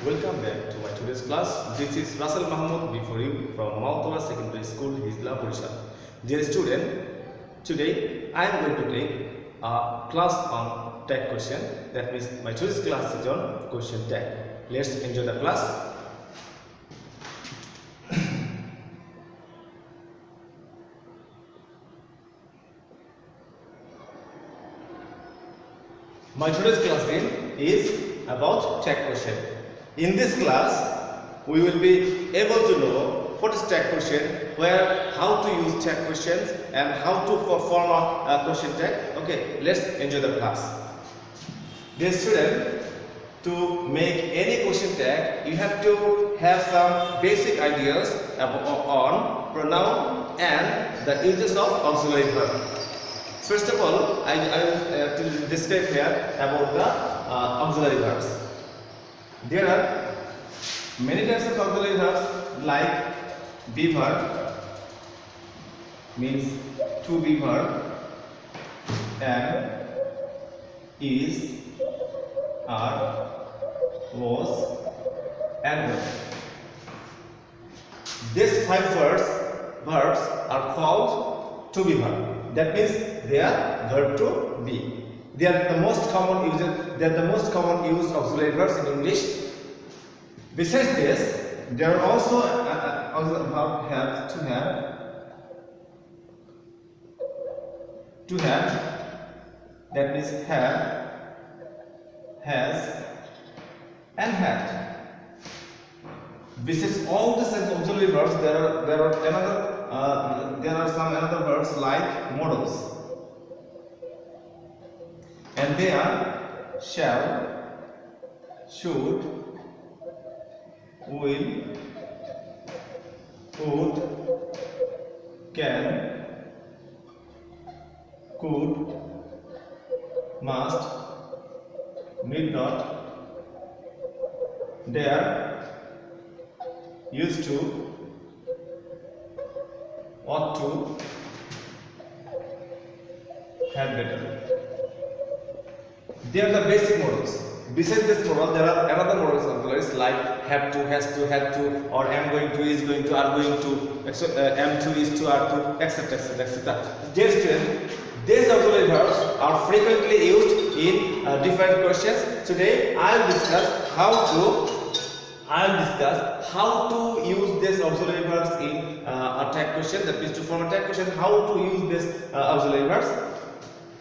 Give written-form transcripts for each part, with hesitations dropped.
Welcome back to my today's class. This is Russell Mahmood before you from Mount Tola Secondary School, Hizla, Purisha. Dear student, today I am going to take a class on tag question. That means my today's class is on question tag. Let's enjoy the class. My today's class is about tag question. In this class, we will be able to know what is tag question, how to use tag questions, and how to perform a question tag. Okay, let's enjoy the class. Dear student, to make any question tag, you have to have some basic ideas on pronoun and the uses of auxiliary verb. First of all, I will describe here about the auxiliary verbs. There are many types of auxiliary verbs like be verb, means to be verb, am, is, are, was, and will. These five verbs are called to be verb. That means they are verb to be. They are the most common used auxiliary verbs in English. Besides this, there are also verb have, to have. That means have, has, and had. Besides all these auxiliary verbs, there are some other verbs like modals, and they are shall, should, will, would, can, could, must, need not, dare, used to, ought to, had better. They are the basic modals. Besides this model, there are another models auxiliaries like have to, has to, had to, or am going to, is going to, are going to, am to, is to, are to, etc. etc. Dear students, these auxiliary verbs are frequently used in different questions. Today, I will discuss how to use these auxiliary verbs in a tag question. That means to form a tag question, how to use these auxiliary verbs.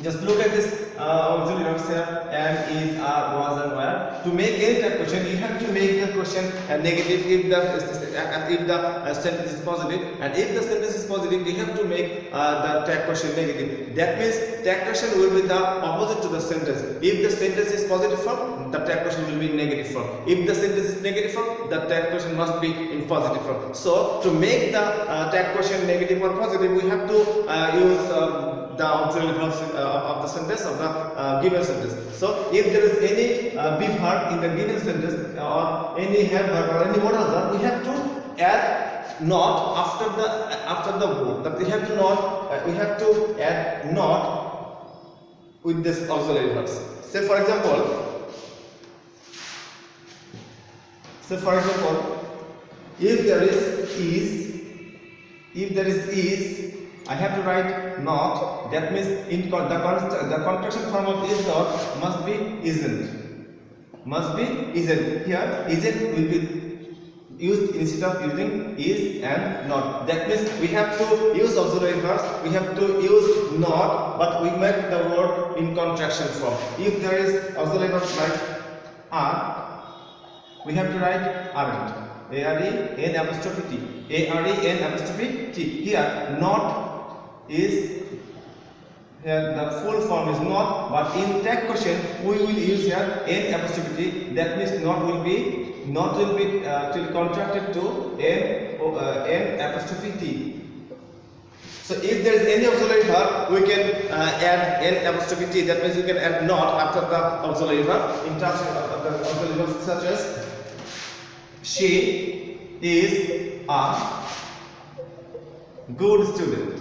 Just look at this auxiliary verbs here: am, is, are, was, and were. To make any tag question, you have to make the question negative if the sentence is positive, and if the sentence is positive, you have to make the tag question negative. That means tag question will be the opposite to the sentence. If the sentence is positive form, the tag question will be negative form. If the sentence is negative form, the tag question must be in positive form. So to make the tag question negative or positive, we have to use the auxiliary verbs of the sentence, of the given sentence. So if there is any be verb in the given sentence, or any have verb or any modal verb, we have to add not after the word. That we have to add not with this auxiliary verbs. Say for example, if there is is, I have to write not. That means in the contraction form of is not must be isn't. Here isn't will be used instead of using is and not. That means we have to use auxiliary verbs. We have to use not, but we make the word in contraction form. If there is auxiliary verbs like are, we have to write aren't. A-R-E-N apostrophe T. A-R-E-N apostrophe T. Here not is, here the full form is not, but in tag question we will use here N apostrophe T. That means not will be contracted to N apostrophe T. So if there is any auxiliary verb, we can add N apostrophe T. That means you can add not after the auxiliary verb. In terms of the auxiliary verbs such as she is a good student.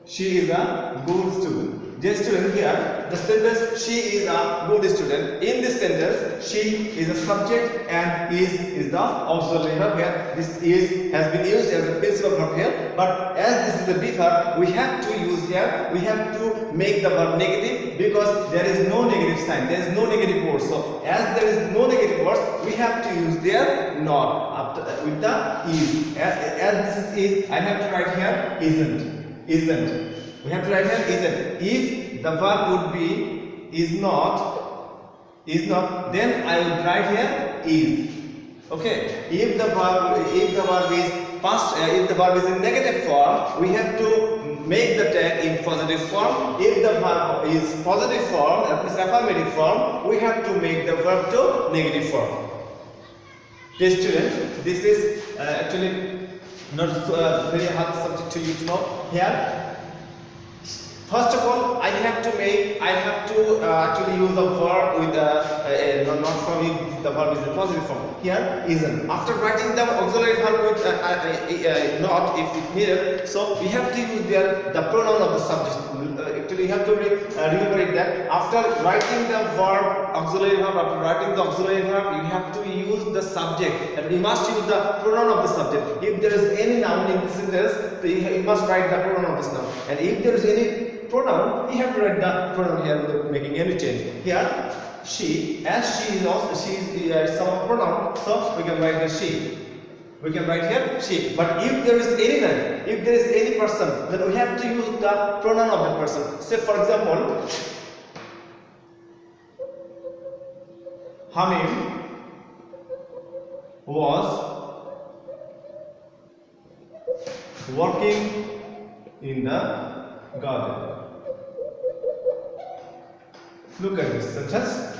She is a good student. Dear student, here the sentence she is a good student. In this sentence, she is a subject and is the auxiliary verb here. This is has been used as a principal verb here. But as this is a big verb, we have to use here. We have to make the verb negative because there is no negative sign. There is no negative word. So as there is no negative words, we have to use there not after with the is. As this is, I have to write here isn't. We have to write here isn't. If the verb would be is not, then I will write here is. Okay. If the verb is past, if the verb is in negative form, we have to make the tag in positive form. If the verb is positive form, that is affirmative form, we have to make the verb to negative form. Dear student, this is actually not very hard subject to you to know here. First of all, I have to actually use the verb with not form if the verb is in positive form. Here isn't. After writing the auxiliary verb with not if it needed, so we have to use there the pronoun of the subject. Actually, you have to remember it that after writing the verb auxiliary verb, after writing the auxiliary verb, you have to use the subject, and we must use the pronoun of the subject. If there is any noun in this sentence, you must write the pronoun of this noun, and if there is any pronoun, we have to write the pronoun here without making any change. Here, she, as she is also some pronoun, so we can write here she. We can write here she. But if there is any name, if there is any person, then we have to use the pronoun of that person. Say for example, Hamim was working in the garden. Look at this sentence.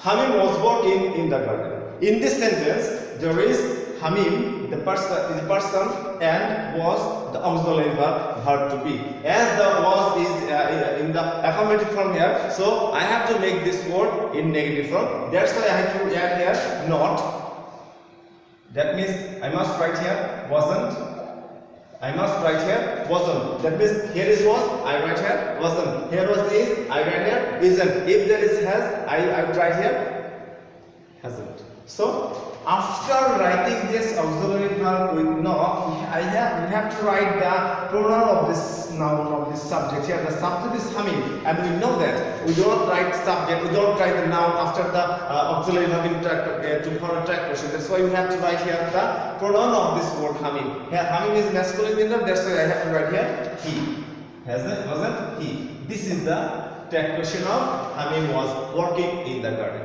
Hamim was working in the garden. In this sentence, there is Hamim, the person, and was the auxiliary verb to be. As the was is in the affirmative form here, so I have to make this word in negative form. That's why I have to add here not. That means I must write here wasn't. I must write here wasn't. That means here is was, I write here wasn't. Here was is, I write here isn't. If there is has, I write here hasn't. So after writing this auxiliary verb with not, we have to write the pronoun of this noun of this subject here. The subject is Hamim, and we know that we don't write subject, we don't write the noun after the auxiliary verb to form a track question. That's why we have to write here the pronoun of this word Hamim. Here Hamim is masculine gender. That's why I have to write here he. Wasn't he? This is the track question of Hamim was working in the garden.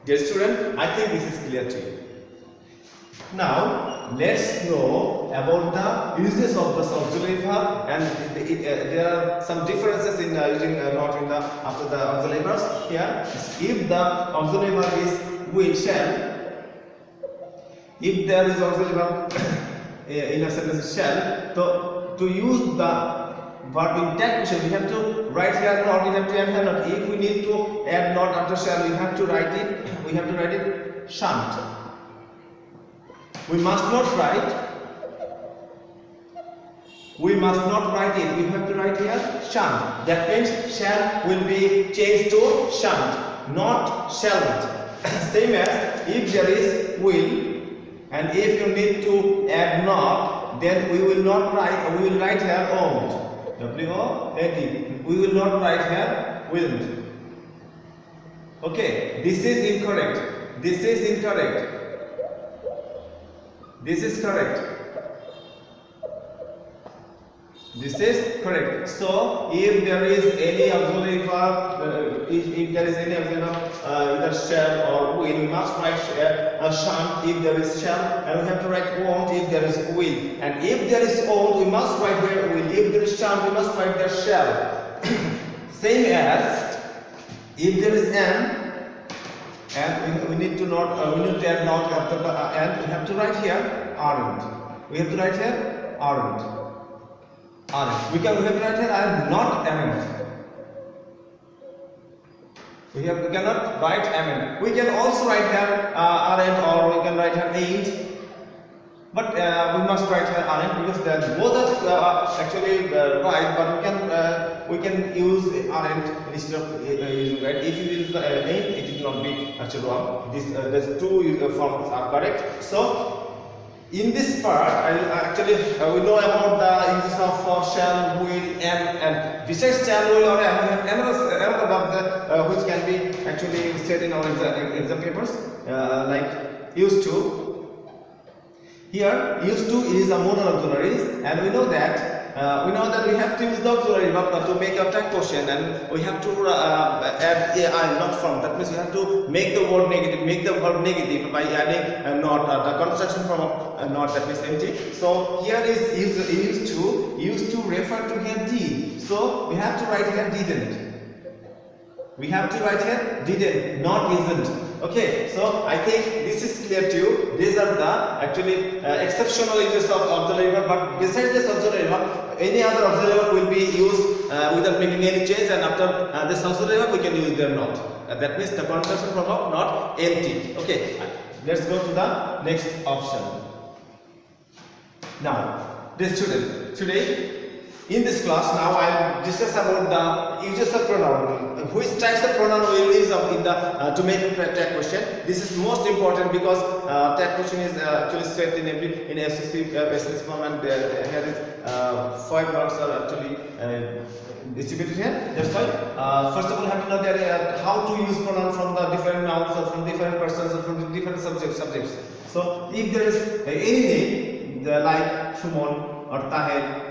Dear student, I think this is clear to you. Now, let's know about the uses of the auxiliary verb, and there are some differences in using not in the after the auxiliary verbs. Here, if the auxiliary verb is will, shall, if there is auxiliary verb in a sentence shall, to use the verb in tag question, we have to write here not, we have to add here not. If we need to add not after shall, we have to write it, shan't. We must not write it. We have to write here shan't. That means shall will be changed to shan't, not shalln't. Same as if there is will, and if you need to add not, then we will not write, we will write here won't. W-O-N-T. We will not write here willn't. Okay, this is incorrect. This is incorrect. This is correct. This is correct. So, if there is any auxiliary verb, if there is any auxiliary verb, either shall or will, we must write shan't if there is shall, and we have to write won't if there is will. And if there is won't, we must write there will. If there is shan't, we must write there shall. Same as if there is an, and we need to not, we need to add not after the and, we have to write here aren't. We have to write here aren't. We have to write here I am not aren't. We cannot write aren't. We can also write here aren't, or we can write here ain't. But we must write here aren't because both are actually right. But we can we can use aren't instead of using right. If you will ain't, it will not be actually wrong. These two forms are correct. So in this part, we know about the uses of shall, will, and besides shall, will, or am, we have another verb which can be actually said in our exam papers, like used to. Here, used to is a modal auxiliaries, and we know that we have to use the auxiliary verb to make a tag question, and we have to add a not from. That means we have to make the word negative, make the verb negative by adding a not, the construction from a not, that means empty. So here is used to refer to here did. So we have to write here didn't. We have to write here didn't, not isn't. Okay, so I think this is clear to you. These are the actually exceptional uses of auxiliary verb, but besides this auxiliary verb, any other auxiliary verb will be used without making any change, and after this auxiliary verb we can use their not. That means the construction from of not empty. Okay, let's go to the next option. Now, dear student, today in this class, now I will discuss about the uses of pronoun. Which types of pronoun we will use in the to make a tag question. This is most important because tag question is actually set in every in SSC form, and here is 5 marks are actually distributed here. That's why first of all, have to know that how to use pronoun from the different nouns or from different persons or from different subjects. So if there is any name like Shumon or Tahir.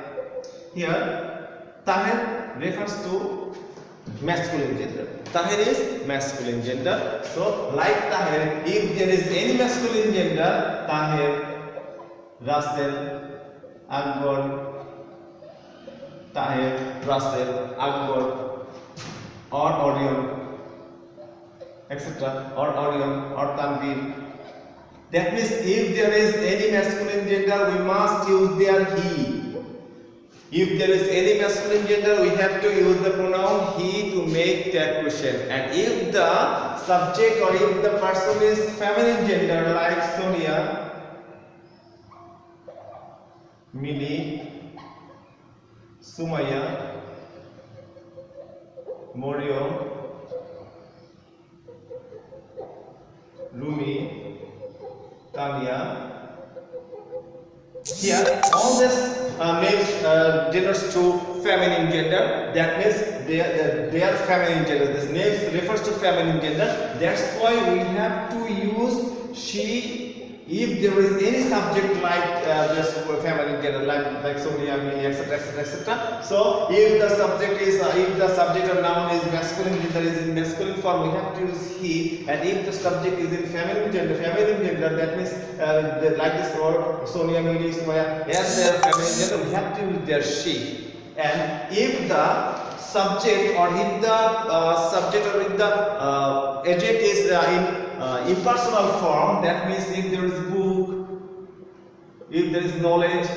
Here, Tahir refers to masculine gender. Tahir is masculine gender. So, like Tahir, if there is any masculine gender, Tahir, Russell, Akbar, Tahir, Russell, Akbar, or Orion, etc., or Orion, or Tanvir. That means if there is any masculine gender, we must use their he. If there is any masculine gender, we have to use the pronoun he to make that question. And if the subject or if the person is feminine gender, like Sonia, Mili, Sumaya, Morio, Rumi, Tanya, here all this names genders to feminine gender. That means they are feminine gender. This name refers to feminine gender. That's why we have to use she if there is any subject like this feminine gender, like Sonia, Mili, etc., etc. So if the subject is if the subject or noun is masculine gender, is in masculine form, we have to use he. And if the subject is in feminine gender, that means like this word Sonia, Mili, Sumaya, as they are feminine gender, we have to use their she. And if the subject or if the subject or if the adjective is in impersonal form, that means if there is book, if there is knowledge,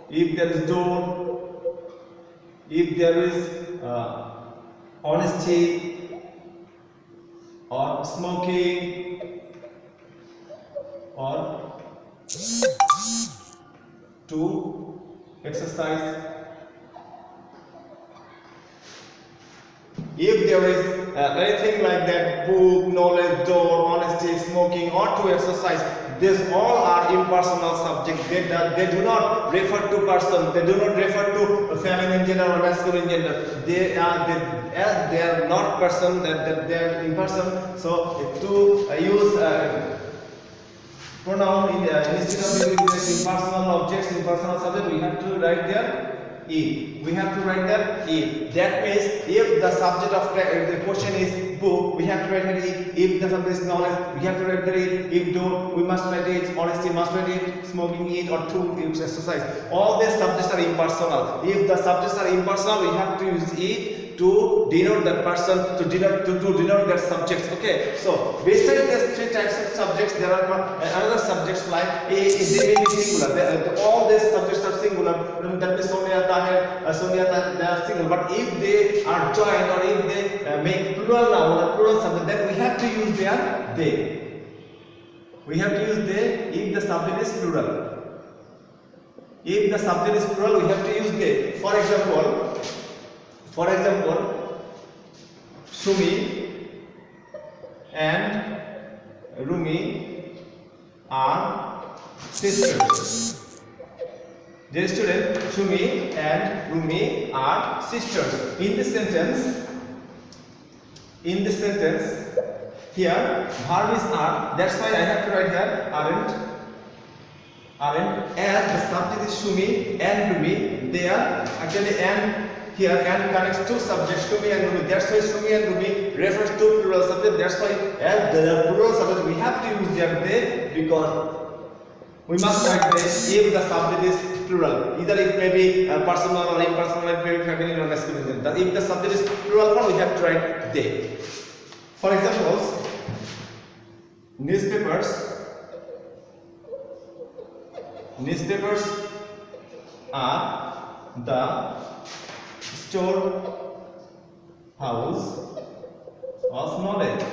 if there is door, if there is honesty, or smoking, or to exercise. If there is anything like that, book, knowledge, door, honesty, smoking, or to exercise, these all are impersonal subjects. They do not refer to person. They do not refer to feminine gender or masculine gender. They are not person. That they are impersonal. So to use pronoun instead of using impersonal objects, impersonal subject, we have to write there if. We have to write there if. That means if the subject of the question is book, we have to write there if the subject is knowledge, we have to write there if door, we must write it honesty, must write it smoking, eat, or to exercise. All these subjects are impersonal. If the subjects are impersonal, we have to use it to denote that person, to denote that subjects. Okay, so besides these 3 types of subjects, there are another subjects like they may be singular. All these subjects are singular. That means Sonia, Tahir, they are singular. But if they are joined or if they make plural noun or plural subject, then we have to use their they. We have to use they if the subject is plural. If the subject is plural, we have to use they. For example, Shumi and Rumi are sisters. Dear student, Shumi and Rumi are sisters. In this sentence, here verb is are. That's why I have to write here aren't. As the subject is Shumi and Rumi, they are actually and here and connects two subjects, Shumi and Rumi. That's why Shumi and Rumi refers to plural subject. That's why as the plural subject we have to use their they, because we must write they if the subject is plural. Either it may be personal or impersonal, it may be feminine or masculine. If the subject is plural form, we have to write they. For example, newspapers are the storehouse of knowledge.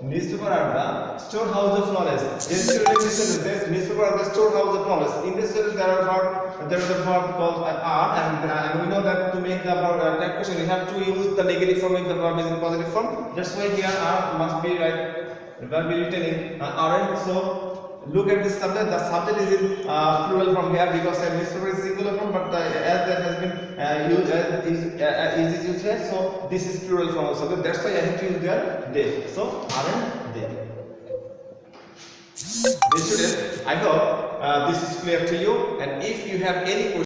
Newspaper are the storehouse of knowledge. Newspaper are the storehouse of knowledge. In this sentence, there is a verb called are, and we know that to make the verb tag question, we have to use the negative form if the verb is in positive form. That's why here are must be written in aren't. So look at this subject. The subject is in plural form here because newspaper is singular form, but as that has been used used here, so this is plural form of subject. That's why I have to use their they. So aren't they? Dear students, I hope this is clear to you, and if you have any question